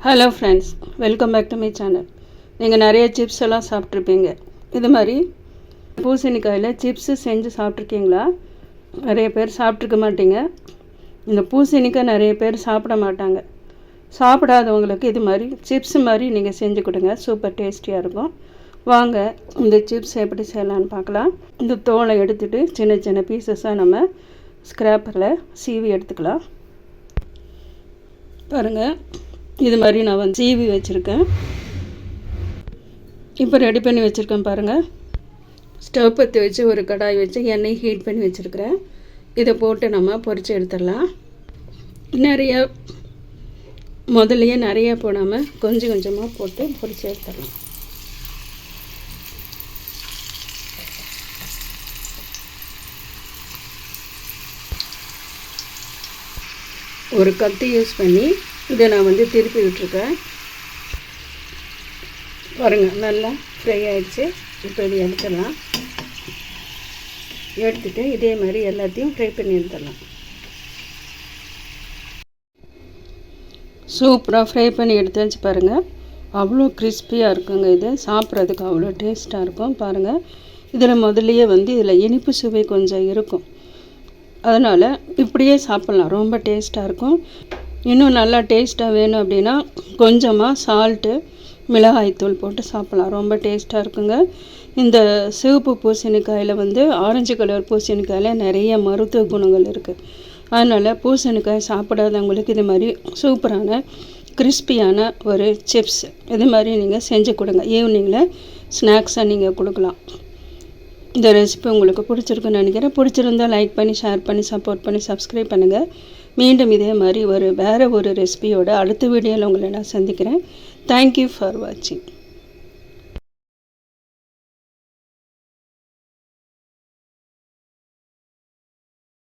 Hello friends, welcome back to my channel. நீங்கள் நிறைய chips எல்லாம் சாப்பிட்ருப்பீங்க. இது மாதிரி பூசணிக்காயில் சிப்ஸு செஞ்சு சாப்பிட்ருக்கீங்களா? நிறைய பேர் சாப்பிட்ருக்க மாட்டீங்க. இந்த பூசணிக்காய் நிறைய பேர் சாப்பிட மாட்டாங்க. சாப்பிடாதவங்களுக்கு இது மாதிரி சிப்ஸ் மாதிரி நீங்கள் செஞ்சு கொடுங்க, சூப்பர் டேஸ்டியாக இருக்கும். வாங்க இந்த சிப்ஸ் எப்படி செய்யலான்னு பார்க்கலாம். இந்த தோலை எடுத்துகிட்டு சின்ன சின்ன பீசஸாக நம்ம ஸ்க்ராப்பரில் சீவி எடுத்துக்கலாம். பாருங்கள், இது மாதிரி நான் வந்து சீவி வச்சுருக்கேன். இப்போ ரெடி பண்ணி வச்சுருக்கேன் பாருங்கள். ஸ்டவ் பற்றி வச்சு ஒரு கடாய் வச்சு எண்ணெய் ஹீட் பண்ணி வச்சுருக்கிறேன். இதை போட்டு நம்ம பொரித்து எடுத்துடலாம். முதல்லையே நிறைய போடாமல் கொஞ்சம் கொஞ்சமாக போட்டு பொரித்து எடுத்துடலாம். ஒரு கத்தி யூஸ் பண்ணி இதை நான் வந்து திருப்பி விட்டுருக்கேன். பாருங்கள், நல்லா ஃப்ரை ஆகிடுச்சு. இப்போ இது எடுத்துடலாம். எடுத்துகிட்டு இதே மாதிரி எல்லாத்தையும் ஃப்ரை பண்ணி எடுத்துடலாம். சூப்பராக ஃப்ரை பண்ணி எடுத்தாச்சு பாருங்கள். அவ்வளோ கிறிஸ்பியாக இருக்குங்க. இது சாப்பிட்றதுக்கு அவ்வளோ டேஸ்ட்டாக இருக்கும். பாருங்கள், இதில் முதல்லையே வந்து இதில் இனிப்பு சுவை கொஞ்சம் இருக்கும். அதனால் இப்படியே சாப்பிட்லாம், ரொம்ப டேஸ்ட்டாக இருக்கும். இன்னும் நல்லா டேஸ்ட்டாக வேணும் அப்படின்னா கொஞ்சமாக சால்ட்டு, மிளகாய்த்தூள் போட்டு சாப்பிட்லாம், ரொம்ப டேஸ்ட்டாக இருக்குங்க. இந்த சிவப்பு பூசணிக்காயில் வந்து ஆரஞ்சு கலர் பூசணிக்காயில் நிறைய மருத்துவ குணங்கள் இருக்குது. அதனால் பூசணிக்காய் சாப்பிடாதவங்களுக்கு இது மாதிரி சூப்பரான கிறிஸ்பியான ஒரு சிப்ஸ் இது மாதிரி நீங்கள் செஞ்சு கொடுங்க. ஈவினிங்கில் ஸ்நாக்ஸாக நீங்கள் கொடுக்கலாம். இந்த ரெசிபி உங்களுக்கு பிடிச்சிருக்குன்னு நினைக்கிறேன். பிடிச்சிருந்தால் லைக் பண்ணி, ஷேர் பண்ணி, சப்போர்ட் பண்ணி, சப்ஸ்கிரைப் பண்ணுங்கள். மீண்டும் இதே மாதிரி வேறு ஒரு ரெசிபியோட அடுத்த வீடியோவில் உங்களை நான் சந்திக்கிறேன். தேங்க்யூ ஃபார் வாட்சிங்.